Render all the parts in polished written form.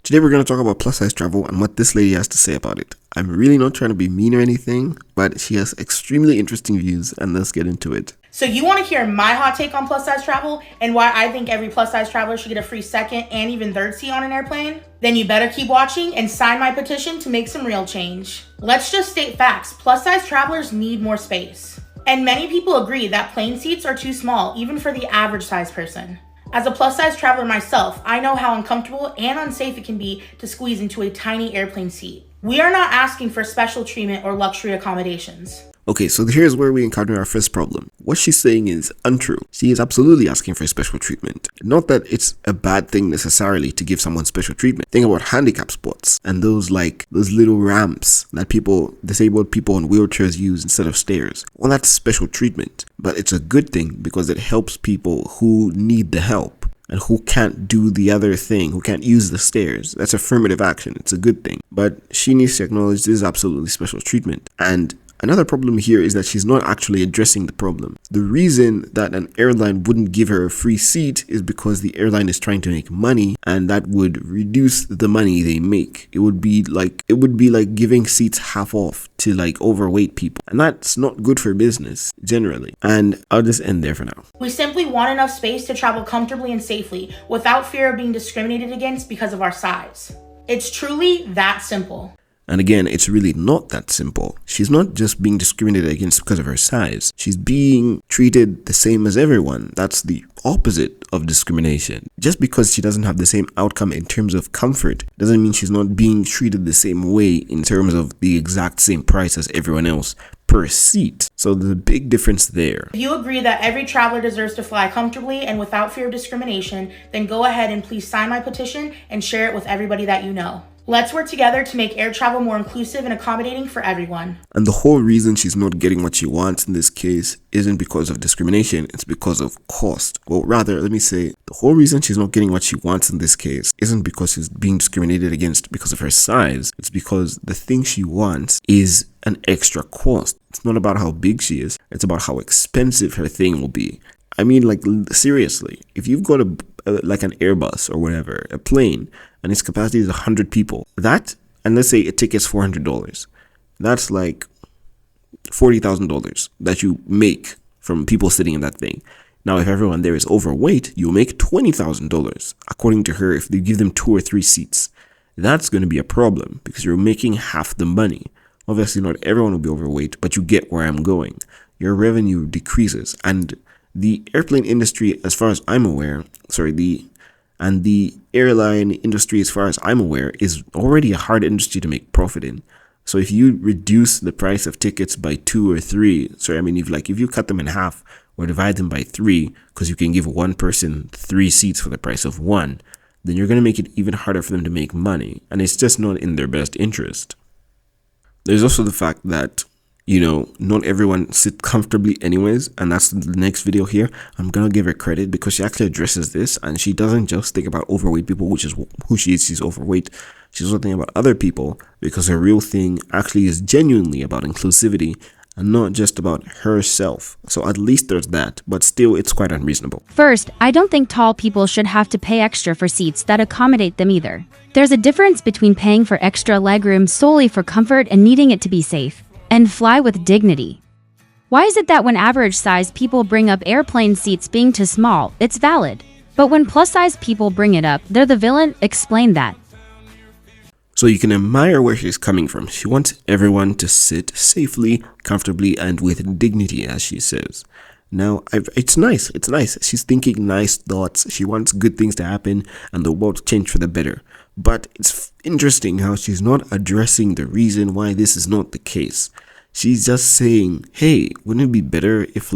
Today we're going to talk about plus size travel and what this lady has to say about it. I'm really not trying to be mean or anything, but she has extremely interesting views, and let's get into it. So you want to hear my hot take on plus size travel and why I think every plus size traveler should get a free second and even third seat on an airplane? Then you better keep watching and sign my petition to make some real change. Let's just state facts. Plus size travelers need more space. And many people agree that plane seats are too small, even for the average size person. As a plus size traveler myself, I know how uncomfortable and unsafe it can be to squeeze into a tiny airplane seat. We are not asking for special treatment or luxury accommodations. Okay, so here's where we encounter our first problem. What she's saying is untrue. She is absolutely asking for special treatment. Not that it's a bad thing necessarily to give someone special treatment. Think about handicap spots and those little ramps that disabled people on wheelchairs use instead of stairs. Well, that's special treatment, but it's a good thing because it helps people who need the help and who can't do the other thing, who can't use the stairs. That's affirmative action. It's a good thing. But she needs to acknowledge this is absolutely special treatment. And another problem here is that she's not actually addressing the problem. The reason that an airline wouldn't give her a free seat is because the airline is trying to make money, and that would reduce the money they make. It would be like giving seats half off to overweight people, and that's not good for business generally. And I'll just end there for now. We simply want enough space to travel comfortably and safely without fear of being discriminated against because of our size. It's truly that simple. And again, it's really not that simple. She's not just being discriminated against because of her size. She's being treated the same as everyone. That's the opposite of discrimination. Just because she doesn't have the same outcome in terms of comfort doesn't mean she's not being treated the same way in terms of the exact same price as everyone else per seat. So there's a big difference there. If you agree that every traveler deserves to fly comfortably and without fear of discrimination, then go ahead and please sign my petition and share it with everybody that you know. Let's work together to make air travel more inclusive and accommodating for everyone. And the whole reason she's not getting what she wants in this case isn't because of discrimination, it's because of cost. Well, rather, let me say, the whole reason she's not getting what she wants in this case isn't because she's being discriminated against because of her size. It's because the thing she wants is an extra cost. It's not about how big she is, it's about how expensive her thing will be. I mean, seriously, if you've got an Airbus or whatever, a plane, and its capacity is 100 people, and let's say a ticket's $400, that's like $40,000 that you make from people sitting in that thing. Now, if everyone there is overweight, you'll make $20,000, according to her, if they give them 2 or 3 seats. That's going to be a problem because you're making half the money. Obviously, not everyone will be overweight, but you get where I'm going. Your revenue decreases, and the airplane industry, as far as I'm aware, the airline industry, as far as I'm aware, is already a hard industry to make profit in. So if you reduce the price of tickets by 2 or 3, if you cut them in half or divide them by 3, because you can give one person 3 seats for the price of 1, then you're going to make it even harder for them to make money. And it's just not in their best interest. There's also the fact that not everyone sit comfortably anyways, and that's the next video here. I'm gonna give her credit because she actually addresses this, and she doesn't just think about overweight people, which is who she is. She's overweight. She's also thinking about other people because her real thing actually is genuinely about inclusivity and not just about herself. So at least there's that, but still it's quite unreasonable. First, I don't think tall people should have to pay extra for seats that accommodate them either. There's a difference between paying for extra legroom solely for comfort and needing it to be safe and fly with dignity. Why is it that when average-sized people bring up airplane seats being too small, it's valid, but when plus-sized people bring it up, they're the villain? Explain that. So you can admire where she's coming from. She wants everyone to sit safely, comfortably, and with dignity, as she says. Now, it's nice. She's thinking nice thoughts. She wants good things to happen and the world to change for the better. But it's interesting how she's not addressing the reason why this is not the case. She's just saying, hey, wouldn't it be better if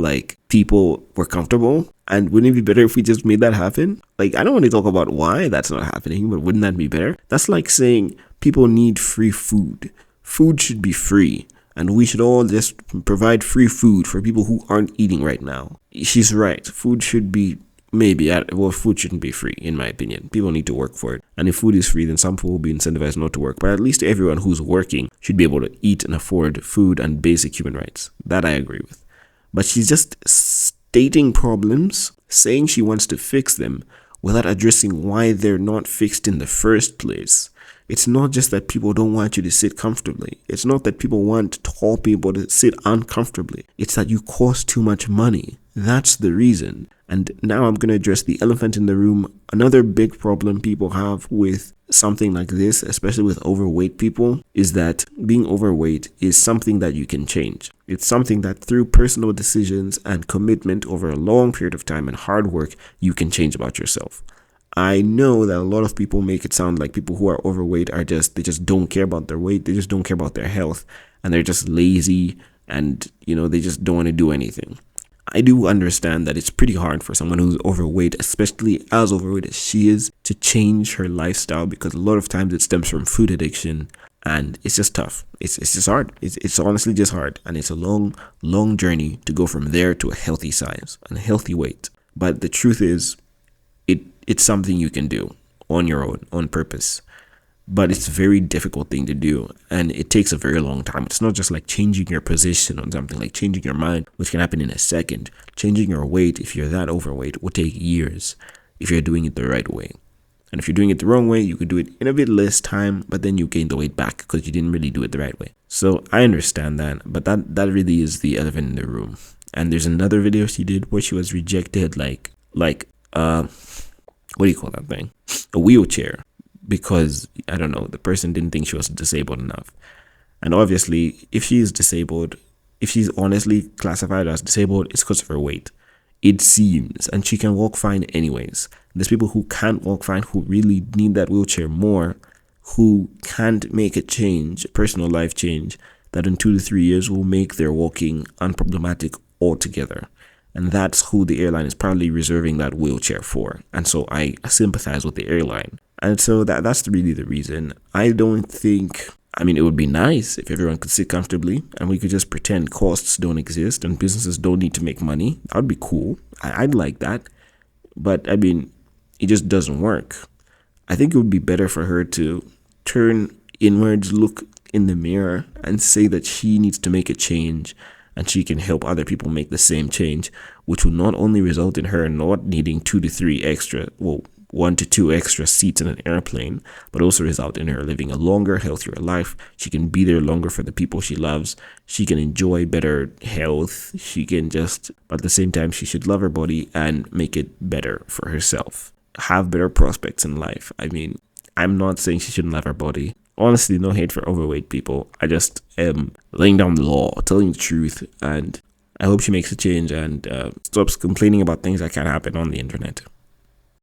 people were comfortable? And wouldn't it be better if we just made that happen? I don't want to talk about why that's not happening, but wouldn't that be better? That's like saying people need free food. Food should be free. And we should all just provide free food for people who aren't eating right now. She's right. Food should be food shouldn't be free, in my opinion. People need to work for it. And if food is free, then some people will be incentivized not to work. But at least everyone who's working should be able to eat and afford food and basic human rights. That I agree with. But she's just stating problems, saying she wants to fix them, without addressing why they're not fixed in the first place. It's not just that people don't want you to sit comfortably. It's not that people want tall people to sit uncomfortably. It's that you cost too much money. That's the reason. And now I'm going to address the elephant in the room. Another big problem people have with something like this, especially with overweight people, is that being overweight is something that you can change. It's something that through personal decisions and commitment over a long period of time and hard work, you can change about yourself. I know that a lot of people make it sound like people who are overweight they just don't care about their weight. They just don't care about their health, and they're just lazy, and they just don't want to do anything. I do understand that it's pretty hard for someone who's overweight, especially as overweight as she is, to change her lifestyle, because a lot of times it stems from food addiction, and it's just tough. It's just hard. It's honestly just hard, and it's a long journey to go from there to a healthy size and a healthy weight. But the truth is, it's something you can do on your own, on purpose. But it's a very difficult thing to do, and it takes a very long time. It's not just like changing your position on something, like changing your mind, which can happen in a second. Changing your weight, if you're that overweight, will take years if you're doing it the right way. And if you're doing it the wrong way, you could do it in a bit less time, but then you gain the weight back because you didn't really do it the right way. So I understand that, but that really is the elephant in the room. And there's another video she did where she was rejected like what do you call that thing? A wheelchair, because I don't know, the person didn't think she was disabled enough. And obviously, if she is disabled, if she's honestly classified as disabled, it's because of her weight. It seems, and she can walk fine anyways. There's people who can't walk fine, who really need that wheelchair more, who can't make a change, a personal life change, that in 2 to 3 years will make their walking unproblematic altogether. And that's who the airline is probably reserving that wheelchair for. And so I sympathize with the airline. And so that's really the reason. I don't think, it would be nice if everyone could sit comfortably and we could just pretend costs don't exist and businesses don't need to make money. That would be cool. I'd like that. But it just doesn't work. I think it would be better for her to turn inwards, look in the mirror, and say that she needs to make a change, and she can help other people make the same change, which will not only result in her not needing 2 to 3 extra, 1 to 2 extra seats in an airplane, but also result in her living a longer, healthier life. She can be there longer for the people she loves. She can enjoy better health. But at the same time, she should love her body and make it better for herself. Have better prospects in life. I'm not saying she shouldn't love her body. Honestly, no hate for overweight people. I just am laying down the law, telling the truth, and I hope she makes a change and stops complaining about things that can't happen on the internet.